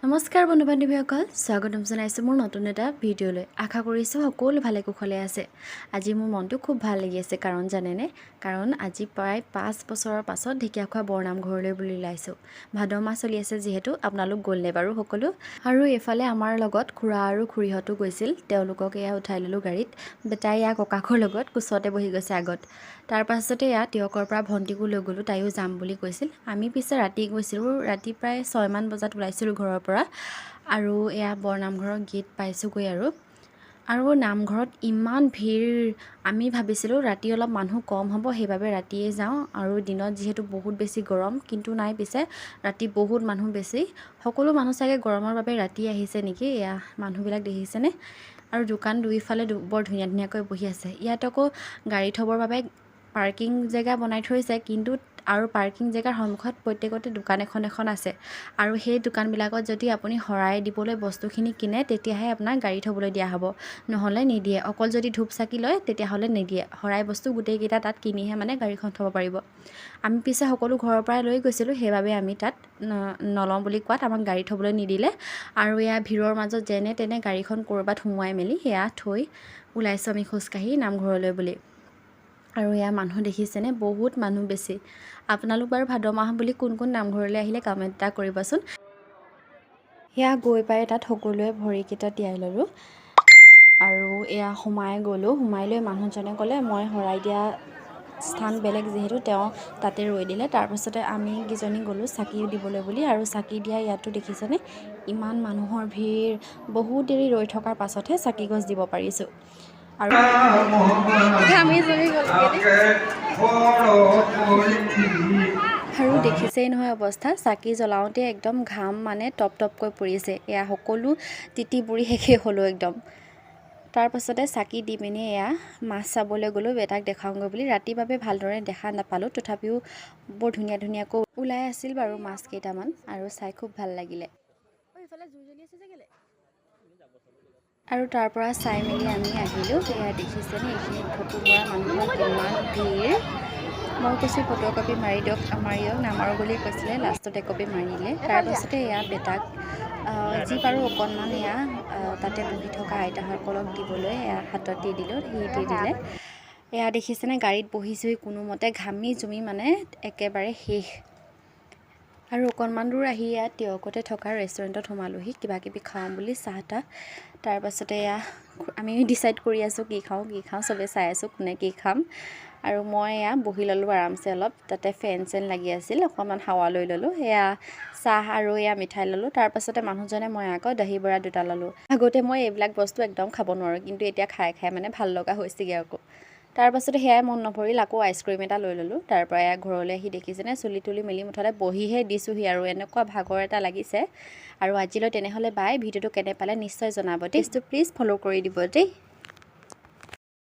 নমস্কাৰ বন্ধু বান্ধৱীসকল, স্বাগতম জনাইছোঁ মোৰ নতুন এটা ভিডিঅ'লৈ। আশা কৰিছোঁ সকলো ভালে কুশলে আছে। আজি মোৰ মনটো খুব ভাল লাগি আছে, কাৰণ জানেনে? কাৰণ আজি প্ৰায় 5 বছৰৰ পাছত ঢেকীয়াখোৱা বৰনামঘৰলৈ বুলি ওলাইছোঁ। ভাদ মাহ চলি আছে যিহেতু, আপোনালোক গ'লনে বাৰু সকলো? আৰু এইফালে আমাৰ লগত খুৰা আৰু খুৰীহঁতো গৈছিল। তেওঁলোকক এয়া উঠাই ল'লোঁ গাড়ীত। বেটাই এয়া ককাকৰ লগত কোচতে বহি গৈছে আগত। তাৰ পাছতে এয়া তিয়কৰ পৰা ভণ্টিকো লৈ গ'লোঁ, তাইও যাম বুলি কৈছিল। আমি পিছে ৰাতি গৈছিলোঁ, ৰাতি প্ৰায় 6 মান বজাত ওলাইছিলোঁ ঘৰৰ পৰা। আৰু এয়া বৰনামঘৰৰ গেট পাইছোঁগৈ আৰু নামঘৰত ইমান ভিৰ। আমি ভাবিছিলোঁ ৰাতি অলপ মানুহ কম হ'ব, সেইবাবে ৰাতিয়ে যাওঁ, আৰু দিনত যিহেতু বহুত বেছি গৰম, কিন্তু নাই, পিছে ৰাতি বহুত মানুহ বেছি। সকলো মানুহ চাগে গৰমৰ বাবে ৰাতি আহিছে নেকি। এয়া মানুহবিলাক দেখিছেনে? আৰু দোকান দুইফালে বৰ ধুনীয়া ধুনীয়াকৈ বহি আছে। ইয়াত আকৌ গাড়ী থ'বৰ বাবে পাৰ্কিং জেগা বনাই থৈছে, কিন্তু আৰু পাৰ্কিং জেগাৰ সন্মুখত প্ৰত্যেকতে দোকান এখন এখন আছে। আৰু সেই দোকানবিলাকত যদি আপুনি শৰাই দিবলৈ বস্তুখিনি কিনে, তেতিয়াহে আপোনাক গাড়ী থ'বলৈ দিয়া হ'ব, নহ'লে নিদিয়ে। অকল যদি ধূপ চাকি লয় তেতিয়াহ'লে নিদিয়ে। শৰাই বস্তু গোটেইকেইটা তাত কিনিহে মানে গাড়ীখন থ'ব পাৰিব। আমি পিছে সকলো ঘৰৰ পৰাই লৈ গৈছিলোঁ, সেইবাবে আমি তাত নলওঁ বুলি কোৱাত আমাক গাড়ী থ'বলৈ নিদিলে। আৰু এয়া ভিৰৰ মাজত যেনে তেনে গাড়ীখন ক'ৰবাত সোমোৱাই মেলি সেয়া থৈ ওলাইছোঁ আমি খোজকাঢ়ি নামঘৰলৈ বুলি। আৰু এয়া মানুহ দেখিছেনে? বহুত মানুহ বেছি। আপোনালোক বাৰু ভাদ মাহ বুলি কোন কোন নামঘৰলৈ আহিলে কমেণ্ট এটা কৰিবচোন। সেয়া গৈ পাই তাত সকলোৱে ভৰিকেইটা তিয়াই ল'লোঁ, আৰু এয়া সোমাই গ'লোঁ। সোমাই লৈ মানুহজনে ক'লে মই শৰাই দিয়া স্থান বেলেগ যিহেতু, তেওঁ তাতে ৰৈ দিলে। তাৰপাছতে আমি কেইজনী গ'লোঁ চাকি দিবলৈ বুলি। আৰু চাকি দিয়া ইয়াতো দেখিছেনে? ইমান মানুহৰ ভিৰ। বহুত দেৰি ৰৈ থকাৰ পাছতহে চাকি গছ দিব পাৰিছোঁ। আৰু দেখিছেই নহয় অৱস্থা। চাকি জ্বলাওঁতে একদম ঘাম মানে টপ টপকৈ পৰিছে। এয়া সকলো তিতি বুৰি শেষেই হ'লোঁ একদম। তাৰপাছতে চাকি দি পিনি এয়া মাছ চাবলৈ গ'লোঁ, বেটাক দেখাওঁগৈ বুলি। ৰাতিৰ বাবে ভালদৰে দেখা নাপালোঁ, তথাপিও বৰ ধুনীয়া ধুনীয়াকৈ ওলাই আছিল বাৰু মাছ কেইটামান, আৰু চাই খুব ভাল লাগিলে। আৰু তাৰ পৰা চাই মেলি আমি আহিলোঁ। এয়া দেখিছেনে? এইখিনিত ফটো মৰা মানুহৰ কিমান ভিৰ। মই কৈছোঁ ফটোকপি মাৰি দিয়ক, নামাৰো বুলি কৈছিলে। লাষ্টত একপি মাৰিলে। তাৰপাছতে এয়া বেটাক যি পাৰোঁ অকণমান এয়া তাতে বহি থকা আইতাসকলক দিবলৈ এয়া হাতত দি দিলোঁ, সি দি দিলে। এয়া দেখিছেনে? গাড়ীত বহিছোঁহি কোনোমতে, ঘামি জুমি মানে একেবাৰে শেষ। আৰু অকণমান দূৰ আহি ইয়াত তিয়কতে থকা ৰেষ্টুৰেণ্টত সোমালোহি কিবা কিবি খাওঁ বুলি, চাহ তাহ। তাৰপাছতে এয়া আমি ডিচাইড কৰি আছোঁ কি খাওঁ, চবেই চাই আছোঁ কোনে কি খাম। আৰু মই এয়া বহি ল'লোঁ আৰামছে অলপ, তাতে ফেন চেন লাগি আছিল, অকণমান হাৱা লৈ ল'লোঁ। এয়া চাহ আৰু এয়া মিঠাই ল'লোঁ। তাৰপাছতে মানুহজনে মই আকৌ দহি বৰা 2টা ল'লোঁ। আগতে মই এইবিলাক বস্তু একদম খাব নোৱাৰোঁ, কিন্তু এতিয়া খাই খাই মানে ভাল লগা হৈছেগৈ আকৌ। তাৰপাছতে সেয়াই মন নভৰিল, আকৌ আইচক্ৰীম এটা লৈ ল'লোঁ। তাৰপৰা এয়া ঘৰলৈ আহি দেখিছেনে? চুলি তুলি মেলি মুঠতে বহিহে দিছোঁহি, আৰু এনেকুৱা ভাগৰ এটা লাগিছে। আৰু আজিলৈ তেনেহ'লে বাই। ভিডিঅ'টো কেনে পালে নিশ্চয় জনাব দেই। প্লিজ ফ'ল' কৰি দিব দেই।